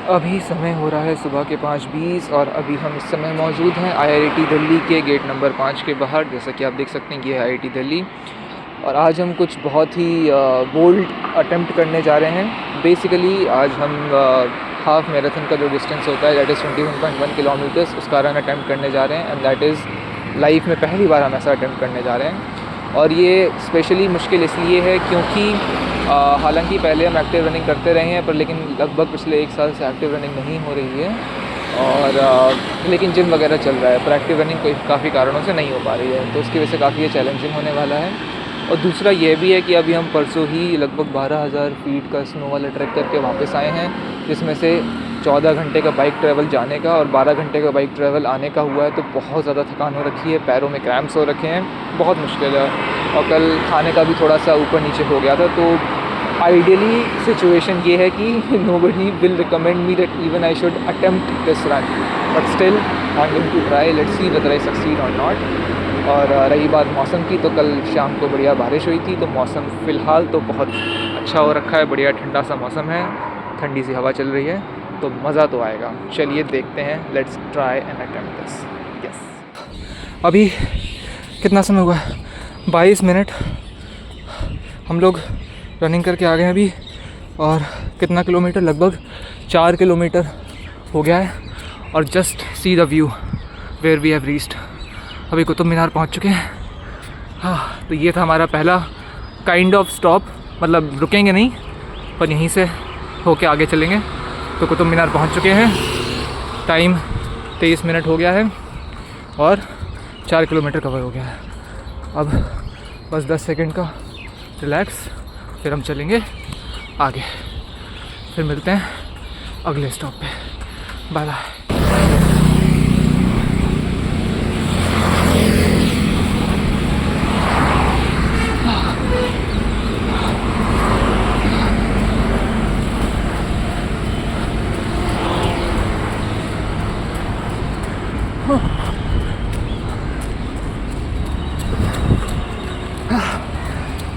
अभी समय हो रहा है सुबह के 5:20 और अभी हम इस समय मौजूद हैं IIT दिल्ली के गेट नंबर 5 के बाहर। जैसा कि आप देख सकते हैं कि ये है IIT दिल्ली और आज हम कुछ बहुत ही बोल्ड अटेम्प्ट करने जा रहे हैं। बेसिकली आज हम हाफ़ मैराथन का जो डिस्टेंस होता है दैट इज़ 21.1 किलोमीटर्स, उसका रन अटेम्प्ट करने जा रहे हैं एंड दैट इज़ लाइफ में पहली बार हम ऐसा अटेम्प्ट करने जा रहे हैं। और ये स्पेशली मुश्किल इसलिए है क्योंकि हालांकि पहले हम एक्टिव रनिंग करते रहे हैं पर लेकिन लगभग पिछले 1 साल से एक्टिव रनिंग नहीं हो रही है और लेकिन जिम वगैरह चल रहा है पर एक्टिव रनिंग कोई काफ़ी कारणों से नहीं हो पा रही है, तो उसकी वजह से काफ़ी ये चैलेंजिंग होने वाला है। और दूसरा ये भी है कि अभी हम परसों ही लगभग 12,000 फीट का स्नो वाला ट्रैक करके वापस आए हैं, जिसमें से 14 घंटे का बाइक ट्रैवल जाने का और 12 घंटे का बाइक ट्रैवल आने का हुआ है। तो बहुत ज़्यादा थकान हो रखी है, पैरों में क्रैम्प्स हो रखे हैं, बहुत मुश्किल है। और कल खाने का भी थोड़ा सा ऊपर नीचे हो गया था। तो आइडियली सिचुएशन ये है कि nobody will recommend me that even I should attempt this run, but still I am going to try, let's see whether I succeed or not. और रही बात मौसम की, तो कल शाम को बढ़िया बारिश हुई थी, तो मौसम फ़िलहाल तो बहुत अच्छा हो रखा है, बढ़िया ठंडा सा मौसम है, ठंडी सी हवा चल रही है, तो मज़ा तो आएगा। चलिए देखते हैं, let's try and attempt this. Yes, अभी कितना समय हुआ है? 22 मिनट हम लोग रनिंग करके आ गए हैं अभी। और कितना किलोमीटर? लगभग 4 किलोमीटर हो गया है। और just see the view where we have reached. अभी कुतुब मीनार पहुंच चुके हैं। हाँ, तो ये था हमारा पहला काइंड ऑफ स्टॉप, मतलब रुकेंगे नहीं पर यहीं से होके आगे चलेंगे। तो कुतुब मीनार पहुंच चुके हैं, टाइम 23 मिनट हो गया है और 4 किलोमीटर कवर हो गया है। अब बस 10 सेकंड का रिलैक्स, फिर हम चलेंगे आगे। फिर मिलते हैं अगले स्टॉप पे। Bye bye.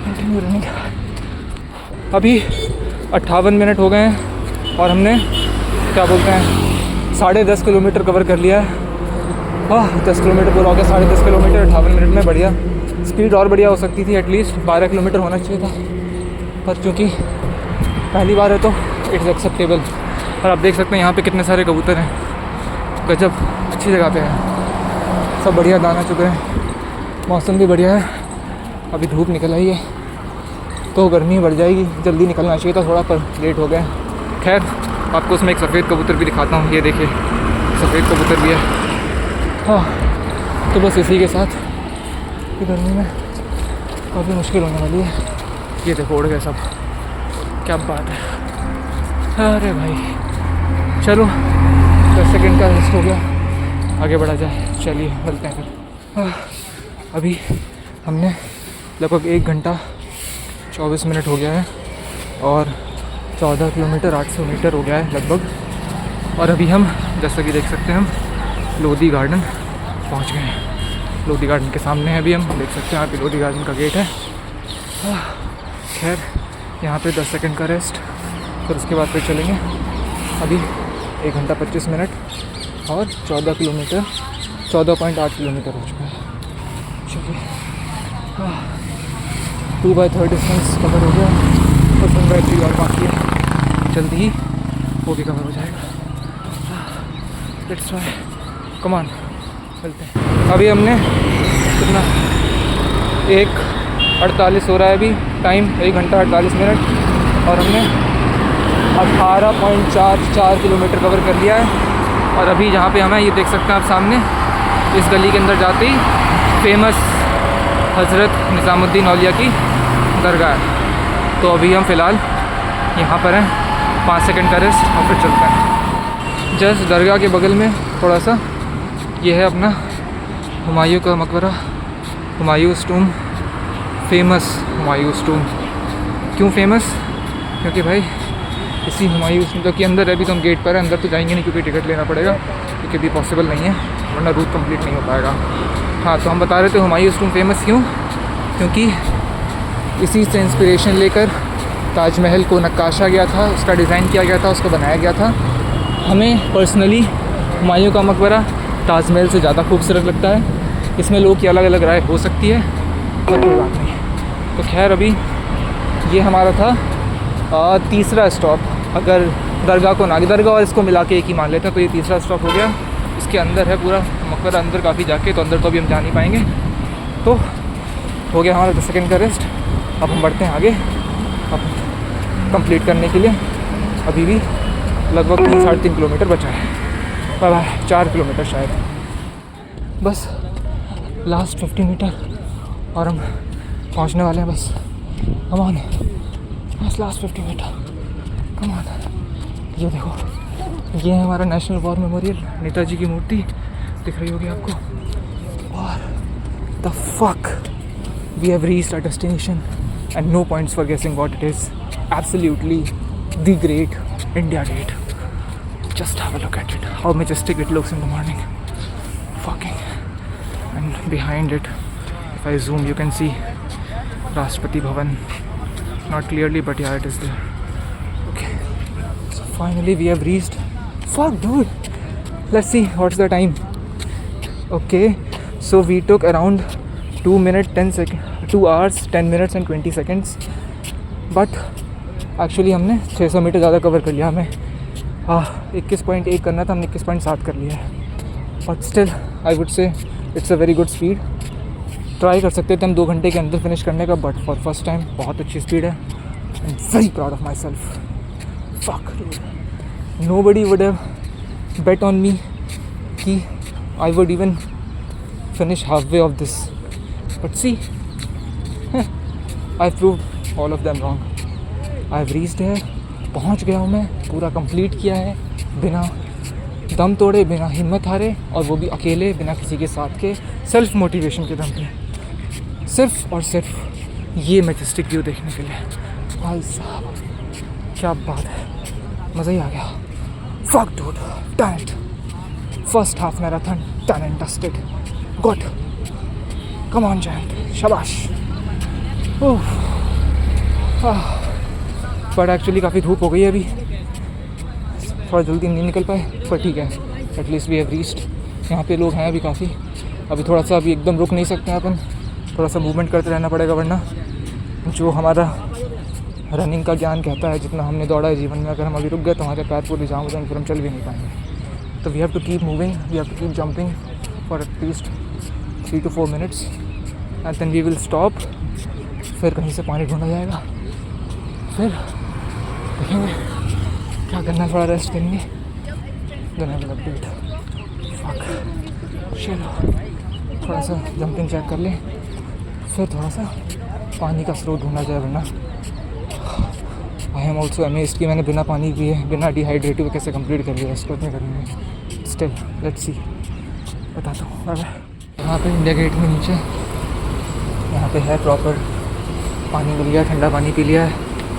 Continue running. अभी 58 मिनट हो गए हैं और हमने क्या बोलते हैं 10.5 किलोमीटर कवर कर लिया है। 10 किलोमीटर पूरा हो गया, 10.5 किलोमीटर 58 मिनट में। बढ़िया स्पीड और बढ़िया हो सकती थी, एटलीस्ट 12 किलोमीटर होना चाहिए था, पर चूँकि पहली बार है तो इट्स एक्सेप्टेबल। और आप देख सकते हैं यहाँ पे कितने सारे कबूतर हैं, गजब अच्छी जगह पे है, सब बढ़िया दाना चुके हैं, मौसम भी बढ़िया है। अभी धूप निकल आई है तो गर्मी बढ़ जाएगी, जल्दी निकलना चाहिए था थोड़ा, पर लेट हो गए। खैर, आपको उसमें एक सफ़ेद कबूतर भी दिखाता हूँ, ये देखिए सफ़ेद कबूतर भी है। हाँ, तो बस इसी के साथ गर्मी में काफ़ी मुश्किल होने वाली है। ये देखो उड़ गए सब, क्या बात है। अरे भाई चलो 10 सेकंड का रेस्ट हो गया, आगे बढ़ा जाए। चलिए मिलते हैं फिर। अभी हमने लगभग 1 घंटा 24 मिनट हो गया है और 14 किलोमीटर 800 मीटर हो गया है लगभग। और अभी हम जैसा कि देख सकते हैं हम लोधी गार्डन पहुंच गए हैं। लोधी गार्डन के सामने है, अभी हम देख सकते हैं यहाँ पे लोधी गार्डन का गेट है। खैर यहाँ पे 10 सेकंड का रेस्ट, फिर उसके बाद फिर चलेंगे। अभी 1 घंटा 25 मिनट और 14 किलोमीटर 14.8 किलोमीटर हो चुका है। चलिए 2/3 डिस्टेंस कवर हो गया और 1/3 और बाकी है, जल्दी ही वो भी कवर हो जाएगा। लेट्स ट्राई, कम ऑन, चलते हैं। अभी हमने कितना 1:48 हो रहा है अभी टाइम, 1 घंटा 48 मिनट और हमने 18.44 किलोमीटर कवर कर लिया है। और अभी जहाँ पे हमें ये देख सकते हैं आप सामने, इस गली के अंदर जाते ही फेमस हज़रत निज़ामुद्दीन औलिया की दरगाह है। तो अभी हम फ़िलहाल यहाँ पर हैं, 5 सेकंड का रेस्ट और फिर चलते हैं। जस्ट दरगाह के बगल में थोड़ा सा ये है अपना हुमायूं का मकबरा, हुमायूंस टूम, फेमस हुमायूंस टूम। क्यों फेमस? क्योंकि भाई इसी हुमायूंस टूम के अंदर अभी तो हम गेट पर हैं, अंदर तो जाएंगे नहीं क्योंकि टिकट लेना पड़ेगा, क्योंकि अभी पॉसिबल नहीं है, वरना रूट कंप्लीट नहीं हो पाएगा। हाँ, तो हम बता रहे थे हुमायूंस टूम फेमस क्यों, क्योंकि इसी से इंस्पिरेशन लेकर ताजमहल को नक्काशा गया था, उसका डिज़ाइन किया गया था, उसको बनाया गया था। हमें पर्सनली हुमायूं का मकबरा ताजमहल से ज़्यादा खूबसूरत लगता है। इसमें लोगों की अलग अलग राय हो सकती है, पर कोई बात नहीं। तो खैर अभी ये हमारा था तीसरा स्टॉप। अगर दरगाह को ना, दरगाह और इसको मिला के एक ही मान लेते हैं, तो ये तीसरा स्टॉप हो गया। इसके अंदर है पूरा मकबरा, अंदर काफ़ी जाके, तो अंदर तो अभी हम जा नहीं पाएंगे। तो हो गया हमारा 10 सेकंड का रेस्ट। अब हम बढ़ते हैं आगे अब कंप्लीट करने के लिए। अभी भी लगभग 3-3.5 किलोमीटर बचा है, 4 किलोमीटर शायद, बस लास्ट 50 मीटर और हम पहुंचने वाले हैं। बस कम ऑन, बस लास्ट 50 मीटर, कम ऑन। ये देखो, ये है हमारा नेशनल वॉर मेमोरियल, नेताजी की मूर्ति दिख रही होगी आपको। और the fuck, we have reached our destination and no points for guessing what it is. Absolutely the great India Gate. Just have a look at it, how majestic it looks in the morning. Fucking. And behind it, if I zoom, you can see Rashtrapati Bhavan. Not clearly, but yeah, it is there. Okay. So finally we have reached. Fuck, dude. Let's see what's the time. Okay. So we took around 2 minutes 10 seconds, 2 hours 10 minutes and 20 seconds. But actually हमने 600 metre ज़्यादा cover कर लिया। हमें 21.1 करना था, हमने 21.7 कर लिया है। But still I would say it's a very good speed. Try कर सकते थे हम 2 घंटे के अंदर फिनिश करने का, बट फॉर फर्स्ट टाइम बहुत अच्छी स्पीड है। I am very proud of my self. Fuck, nobody would have bet on me कि I would even finish half way of this, but see I proved all of them wrong. I have reached here, पहुंच गया हूँ मैं, पूरा complete किया है बिना दम तोड़े, बिना हिम्मत हारे, और वो भी अकेले, बिना किसी के साथ के, सेल्फ मोटिवेशन के दम पे, सिर्फ और सिर्फ ये मैजेस्टिक व्यू देखने के लिए। भाई साहब क्या बात है, मज़ा ही आ गया। Fuck dude, done it. First half marathon done and dusted, good, come on Jayant, शाबाश। बट एक्चुअली काफ़ी धूप हो गई है अभी, थोड़ा जल्दी नहीं निकल पाए, पर ठीक है, एटलीस्ट वी हैव रीच्ड। यहाँ पे लोग हैं अभी काफ़ी। अभी थोड़ा सा, अभी एकदम रुक नहीं सकते हैं अपन, थोड़ा सा मूवमेंट करते रहना पड़ेगा, वरना जो हमारा रनिंग का ज्ञान कहता है, जितना हमने दौड़ा है जीवन में, अगर हम अभी रुक गए तो हमारे पैर पूरे जाम हो जाएंगे, फिर हम चल भी नहीं पाएंगे। तो we have to keep moving, we have to keep jumping for at least 3 to 4 minutes and then we will stop. फिर कहीं से पानी ढूंढा जाएगा, फिर देखेंगे क्या करना है, थोड़ा रेस्ट करेंगे, then I will update. Fuck, चलो थोड़ा सा जंपिंग चेक कर लें, फिर थोड़ा सा पानी का स्रोत ढूंढा जाए, वरना आई एम ऑल्सो अमेज्ड कि मैंने बिना पानी पिए, बिना डिहाइड्रेट हुए कैसे कंप्लीट कर लिया इसको इतने गर्मी में। स्टिल लेट्स सी, बताता हूँ। यहाँ पे इंडिया गेट में नीचे यहाँ पे है प्रॉपर पानी मिल गया, ठंडा पानी पी लिया है,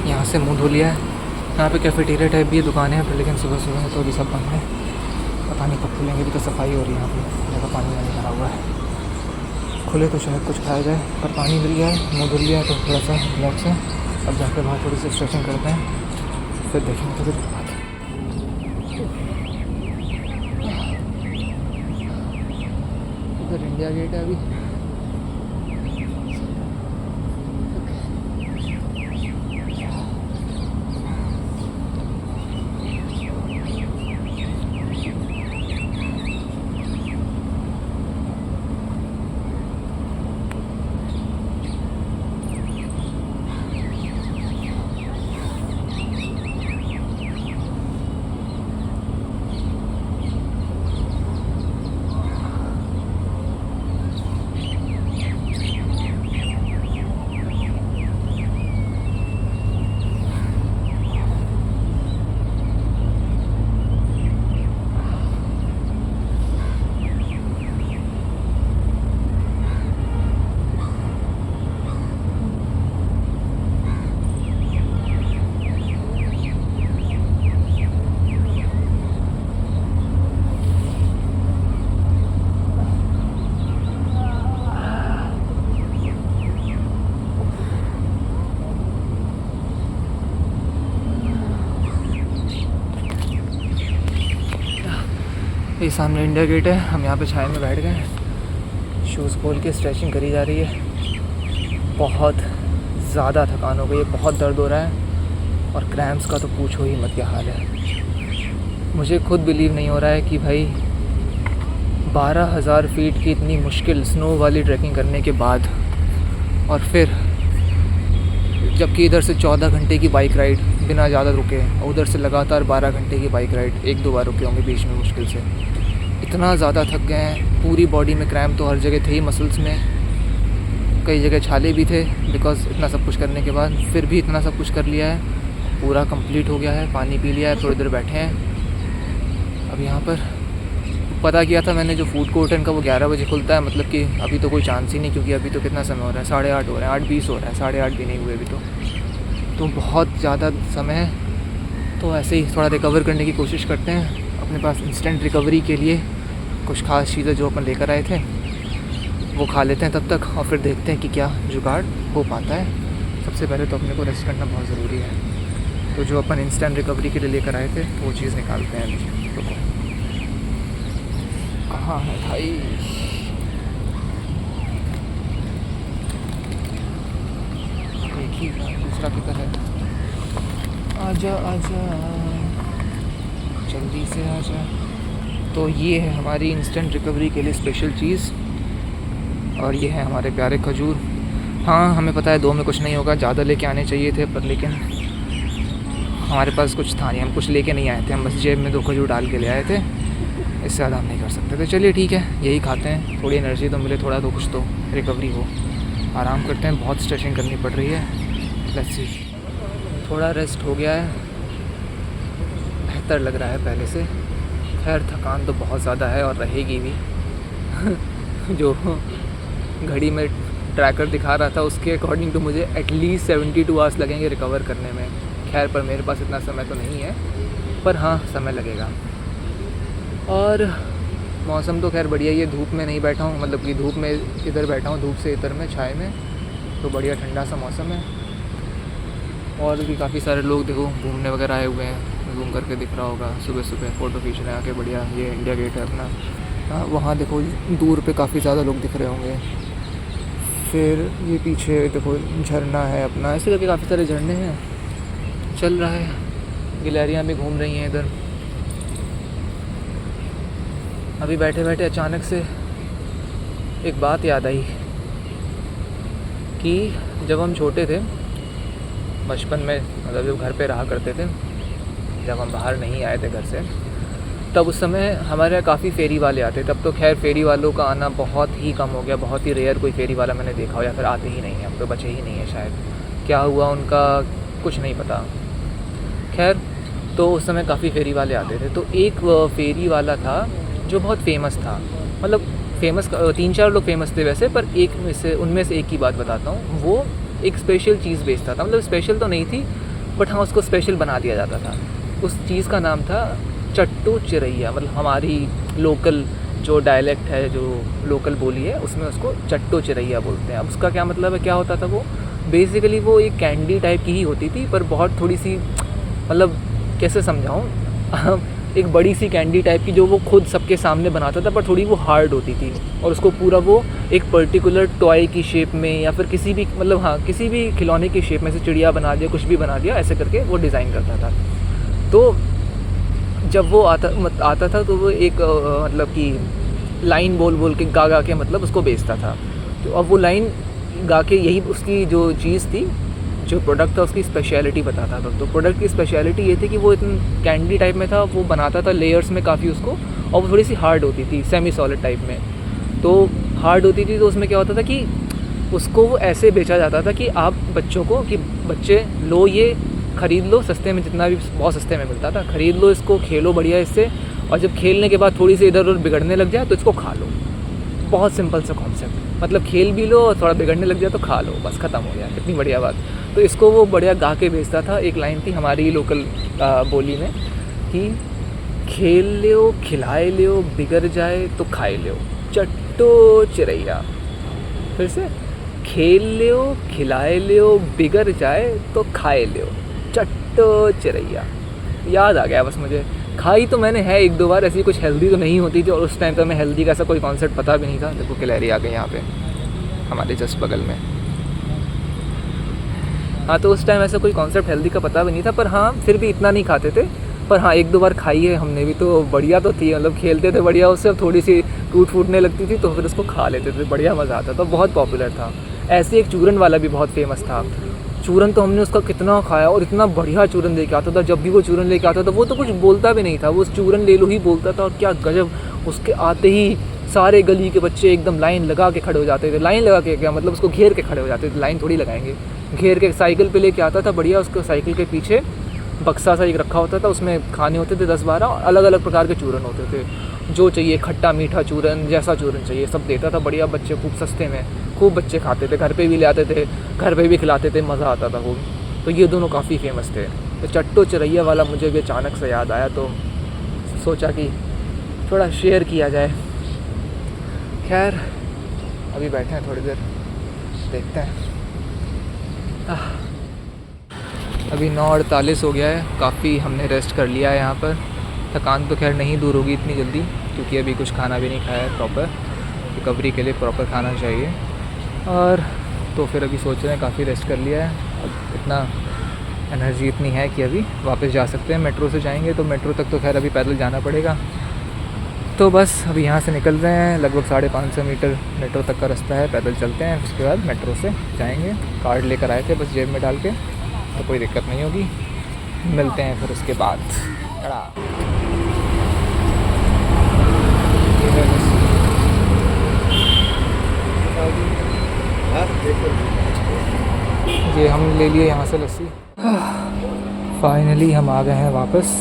यहाँ से मुँह धो लिया है। यहाँ पे कैफेटेरिया टाइप भी है, दुकानें हैं, लेकिन सुबह सुबह है तो अभी सब बंद है, पता नहीं कब खुलेंगे। भी तो सफाई हो रही है यहाँ पे, जगह पानी वानी भरा हुआ है। खुले तो शायद कुछ खाया जाए, पर पानी मिल गया है, मुँह धुल लिया है, तो थोड़ा सा रिलैक्स है। अब जाकर बाहर थोड़ी सी स्ट्रेचिंग करते हैं, फिर देखेंगे तो फिर बात। इधर इंडिया गेट है अभी। ये सामने इंडिया गेट है, हम यहाँ पे छाया में बैठ गए, शूज़ खोल के स्ट्रेचिंग करी जा रही है। बहुत ज़्यादा थकान हो गई है, बहुत दर्द हो रहा है और क्रैम्प्स का तो पूछो ही मत क्या हाल है। मुझे खुद बिलीव नहीं हो रहा है कि भाई 12,000 फीट की इतनी मुश्किल स्नो वाली ट्रैकिंग करने के बाद, और फिर जबकि इधर से 14 घंटे की बाइक राइड बिना ज़्यादा रुके, और उधर से लगातार 12 घंटे की बाइक राइड, 1-2 बार रुके होंगे बीच में मुश्किल से, इतना ज़्यादा थक गए हैं। पूरी बॉडी में क्रैम्प तो हर जगह थे ही, मसल्स में कई जगह छाले भी थे बिकॉज़ इतना सब कुछ करने के बाद। फिर भी इतना सब कुछ कर लिया है, पूरा कंप्लीट हो गया है, पानी पी लिया है, थोड़ी देर बैठे हैं। अब यहाँ पर पता किया था मैंने, जो फूड कोर्ट है इनका वो 11 बजे खुलता है, मतलब कि अभी तो कोई चांस ही नहीं, क्योंकि अभी तो कितना समय हो रहा है, 8:30 हो रहा है, 8:20 हो रहा है, 8:30 भी नहीं हुए अभी तो बहुत ज़्यादा समय है। तो ऐसे ही थोड़ा रिकवर करने की कोशिश करते हैं। अपने पास इंस्टेंट रिकवरी के लिए कुछ खास चीज़ें जो अपन लेकर आए थे वो खा लेते हैं तब तक, और फिर देखते हैं कि क्या जुगाड़ हो पाता है। सबसे पहले तो अपने को रेस्ट करना बहुत ज़रूरी है, तो जो अपन इंस्टेंट रिकवरी के लिए लेकर आए थे वो चीज़ निकालते हैं अभी। रुको, कहाँ है भाई? एक ही, दूसरा किधर है? आजा आजा, जल्दी से आजा। तो ये है हमारी इंस्टेंट रिकवरी के लिए स्पेशल चीज़, और ये है हमारे प्यारे खजूर। हाँ, हमें पता है 2 में कुछ नहीं होगा, ज़्यादा लेके आने चाहिए थे, पर लेकिन हमारे पास कुछ था नहीं, हम कुछ लेके नहीं आए थे, हम बस जेब में 2 खजूर डाल के ले आए थे, इससे ज़्यादा हम नहीं कर सकते थे। चलिए ठीक है, यही खाते हैं, थोड़ी एनर्जी तो मिले, थोड़ा तो कुछ तो रिकवरी हो। आराम करते हैं, बहुत स्ट्रेचिंग करनी पड़ रही है। लेट्स सी, थोड़ा रेस्ट हो गया है, बेहतर लग रहा है पहले से। खैर थकान तो बहुत ज़्यादा है और रहेगी भी। जो घड़ी में ट्रैकर दिखा रहा था उसके अकॉर्डिंग तो मुझे एटलीस्ट 72 आवर्स लगेंगे रिकवर करने में। खैर पर मेरे पास इतना समय तो नहीं है, पर हाँ समय लगेगा। और मौसम तो खैर बढ़िया ही है, धूप में नहीं बैठा हूँ, मतलब कि धूप में इधर बैठा हूँ, धूप से इधर में छाए में, तो बढ़िया ठंडा सा मौसम है। और भी काफ़ी सारे लोग देखो घूमने वगैरह आए हुए हैं, घूम करके दिख रहा होगा, सुबह सुबह फ़ोटो खींच रहे हैं आके बढ़िया। ये इंडिया गेट है अपना, वहाँ देखो दूर पे काफ़ी ज़्यादा लोग दिख रहे होंगे। फिर ये पीछे देखो झरना है अपना, ऐसे करके काफ़ी सारे झरने हैं, चल रहा है। गिलहरियाँ भी घूम रही हैं इधर। अभी बैठे बैठे अचानक से एक बात याद आई कि जब हम छोटे थे, बचपन में, मतलब जब घर पे रहा करते थे, जब हम बाहर नहीं आए थे घर से, तब उस समय हमारे यहाँ काफ़ी फेरी वाले आते। तब तो खैर फेरी वालों का आना बहुत ही कम हो गया, बहुत ही रेयर कोई फेरी वाला मैंने देखा हो, या फिर आते ही नहीं हैं, अब तो बचे ही नहीं है शायद, क्या हुआ उनका कुछ नहीं पता। खैर तो उस समय काफ़ी फेरी वाले आते थे, तो एक फेरी वाला था जो बहुत फेमस था, मतलब फेमस 3-4 लोग फेमस थे वैसे, पर एक में से उनमें से एक की बात बताता हूँ। वो एक स्पेशल चीज़ बेचता था, मतलब स्पेशल तो नहीं थी बट हाँ उसको स्पेशल बना दिया जाता था। उस चीज़ का नाम था चट्टू चिरैया, मतलब हमारी लोकल जो डायलेक्ट है, जो लोकल बोली है, उसमें उसको चट्टू चिरैया बोलते हैं। अब उसका क्या मतलब है, क्या होता था वो? बेसिकली वो एक कैंडी टाइप की ही होती थी, पर बहुत थोड़ी सी, मतलब कैसे समझाऊँ, एक बड़ी सी कैंडी टाइप की, जो वो खुद सबके सामने बनाता था, पर थोड़ी वो हार्ड होती थी, और उसको पूरा वो एक पर्टिकुलर टॉय की शेप में, या फिर किसी भी, मतलब हाँ किसी भी खिलौने की शेप में से चिड़िया बना दिया, कुछ भी बना दिया, ऐसे करके वो डिज़ाइन करता था। तो जब वो आता था तो वो एक मतलब कि लाइन बोल बोल के गा के मतलब उसको बेचता था। तो अब वो लाइन गा के यही उसकी जो चीज़ थी, जो प्रोडक्ट था, उसकी स्पेशलिटी बताता था। तो प्रोडक्ट की स्पेशलिटी ये थी कि वो इतनी कैंडी टाइप में था, वो बनाता था लेयर्स में काफ़ी उसको, और वो थोड़ी सी हार्ड होती थी, सेमी सॉलिड टाइप में। तो हार्ड होती थी तो उसमें क्या होता था कि उसको वो ऐसे बेचा जाता था कि आप बच्चों को, कि बच्चे लो ये ख़रीद लो सस्ते में, जितना भी बहुत सस्ते में मिलता था, ख़रीद लो इसको, खेलो बढ़िया इससे, और जब खेलने के बाद थोड़ी सी इधर उधर बिगड़ने लग जाए तो इसको खा लो। बहुत सिंपल सा कॉन्सेप्ट, मतलब खेल भी लो और थोड़ा बिगड़ने लग जाए तो खा लो, बस ख़त्म हो गया। कितनी बढ़िया बात। तो इसको वो बढ़िया गा के बेचता था। एक लाइन थी हमारी लोकल बोली में कि खेल लो खिलाए लो, बिगड़ जाए तो खाए लो, चट्टो चिरैया। फिर से, खेल लो खिलाए लो, बिगड़ जाए तो खाए लो, चट्टो चिरैया। याद आ गया बस मुझे, खाई तो मैंने है 1-2 बार, ऐसी कुछ हेल्दी तो नहीं होती थी और उस टाइम पे हमें हेल्दी का ऐसा कोई कॉन्सेप्ट पता भी नहीं था। देखो कैलरी आ गई यहाँ पे हमारे जस्ट बगल में। हाँ, तो उस टाइम ऐसा कोई कॉन्सेप्ट हेल्दी का पता भी नहीं था, पर हाँ फिर भी इतना नहीं खाते थे। पर हाँ 1-2 बार खाई है हमने भी, तो बढ़िया तो थी, मतलब खेलते थे बढ़िया उससे। अब थोड़ी सी टूटने लगती थी तो फिर उसको खा लेते थे, बढ़िया मज़ा आता था, बहुत पॉपुलर था। ऐसे एक चूरन वाला भी बहुत फेमस था। चूरन तो हमने उसका कितना खाया, और इतना बढ़िया चूरन लेके आता था। जब भी वो चूरन लेके आता था वो तो कुछ बोलता भी नहीं था, वो चूरन ले लो ही बोलता था। और क्या गजब, उसके आते ही सारे गली के बच्चे एकदम लाइन लगा के खड़े हो जाते थे। लाइन लगा के क्या मतलब, उसको घेर के खड़े हो जाते थे, लाइन थोड़ी लगाएंगे, घेर के। साइकिल पे लेके आता था बढ़िया, उसको साइकिल के पीछे बक्सा सा एक रखा होता था, उसमें खाने होते थे 10-12 अलग अलग प्रकार के चूरन होते थे। जो चाहिए खट्टा मीठा चूरन, जैसा चूरन चाहिए सब देता था बढ़िया। बच्चे खूब सस्ते में खूब बच्चे खाते थे, घर पे भी ले आते थे, घर पे भी खिलाते थे, मज़ा आता था खूब। तो ये दोनों काफ़ी फेमस थे। तो चट्टो चिरैया वाला मुझे भी अचानक से याद आया, तो सोचा कि थोड़ा शेयर किया जाए। खैर अभी बैठे हैं, थोड़ी देर देखते हैं। अभी 9:48 हो गया है, काफ़ी हमने रेस्ट कर लिया है यहाँ पर। थकान तो खैर नहीं दूर होगी इतनी जल्दी, क्योंकि अभी कुछ खाना भी नहीं खाया है प्रॉपर। रिकवरी के लिए प्रॉपर खाना चाहिए। और तो फिर अभी सोच रहे हैं, काफ़ी रेस्ट कर लिया है, अब इतना एनर्जी इतनी है कि अभी वापस जा सकते हैं। मेट्रो से जाएंगे तो मेट्रो तक तो खैर अभी पैदल जाना पड़ेगा। तो बस अभी यहाँ से निकल रहे हैं, लगभग 550 मीटर मेट्रो तक का रास्ता है, पैदल चलते हैं। उसके बाद मेट्रो से जाएंगे। कार्ड लेकर आए थे बस जेब में डाल के, तो कोई दिक्कत नहीं होगी। मिलते हैं फिर उसके बाद। ये हम ले लिए यहाँ से लस्सी। फाइनली हम आ गए हैं वापस।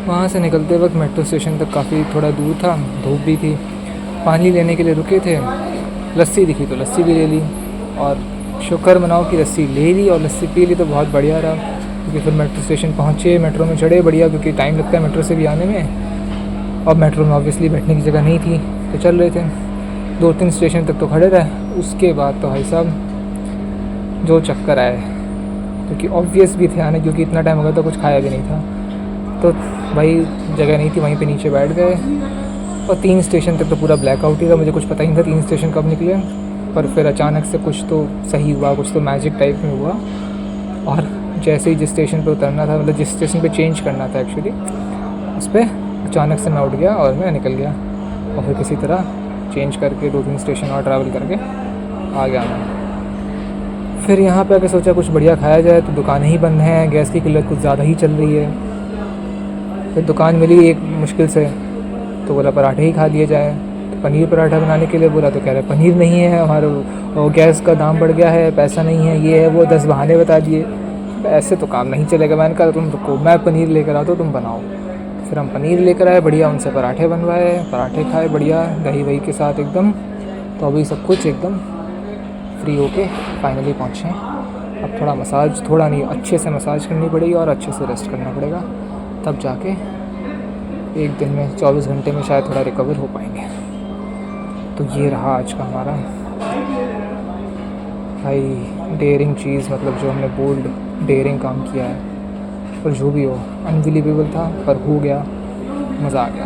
वहाँ से निकलते वक्त मेट्रो स्टेशन तक काफ़ी थोड़ा दूर था, धूप भी थी। पानी लेने के लिए रुके थे, लस्सी दिखी तो लस्सी भी ले ली, और शुक्र मनाओ कि लस्सी ले ली और लस्सी पी ली, तो बहुत बढ़िया रहा। क्योंकि फिर मेट्रो स्टेशन पहुँचे, मेट्रो में चढ़े बढ़िया, क्योंकि टाइम लगता है मेट्रो से भी आने में। और मेट्रो में ऑब्वियसली बैठने की जगह नहीं थी, तो चल रहे थे। 2-3 स्टेशन तक तो खड़े रहे, उसके बाद तो भाई साहब जो चक्कर आए, क्योंकि ऑब्वियस भी थे आने, क्योंकि इतना टाइम हो गया था, कुछ खाया भी नहीं था। तो भाई जगह नहीं थी, वहीं पे नीचे बैठ गए। और 3 स्टेशन तक तो पूरा ब्लैकआउट ही था, मुझे कुछ पता ही नहीं था 3 स्टेशन कब निकले। पर फिर अचानक से कुछ तो सही हुआ, कुछ तो मैजिक टाइप में हुआ। और जैसे ही जिस स्टेशन पे उतरना था, मतलब जिस स्टेशन पे चेंज करना था एक्चुअली, उस पर अचानक से मैं उठ गया और मैं निकल गया। और फिर किसी तरह चेंज करके 2-3 स्टेशन और ट्रैवल करके आ गया मैं। फिर यहाँ पे आके सोचा कुछ बढ़िया खाया जाए, तो दुकानें ही बंद हैं, गैस की किल्लत कुछ ज़्यादा ही चल रही है। फिर दुकान मिली एक मुश्किल से, तो बोला पराठे ही खा लिए जाए। तो पनीर पराठा बनाने के लिए बोला, तो कह रहे पनीर नहीं है हमारे, और गैस का दाम बढ़ गया है, पैसा नहीं है, ये है वो, 10 बहाने बता दिए। ऐसे तो काम नहीं चलेगा। मैंने कहा तुम रुको, मैं पनीर लेकर आता हूँ, तुम बनाओ। फिर हम पनीर लेकर आए बढ़िया, उनसे पराठे बनवाए, पराठे खाए बढ़िया दही वही के साथ एकदम। तो अभी सब कुछ एकदम फ्री होके फाइनली पहुँचे हैं। अब थोड़ा मसाज, थोड़ा नहीं अच्छे से मसाज करनी पड़ेगी और अच्छे से रेस्ट करना पड़ेगा, तब जाके एक दिन में 24 घंटे में शायद थोड़ा रिकवर हो पाएंगे। तो ये रहा आज का हमारा भाई डेयरिंग चीज़, मतलब जो हमने बोल्ड डेयरिंग काम किया है। और जो भी हो अनबिलीवेबल था, पर हो गया, मज़ा आ गया।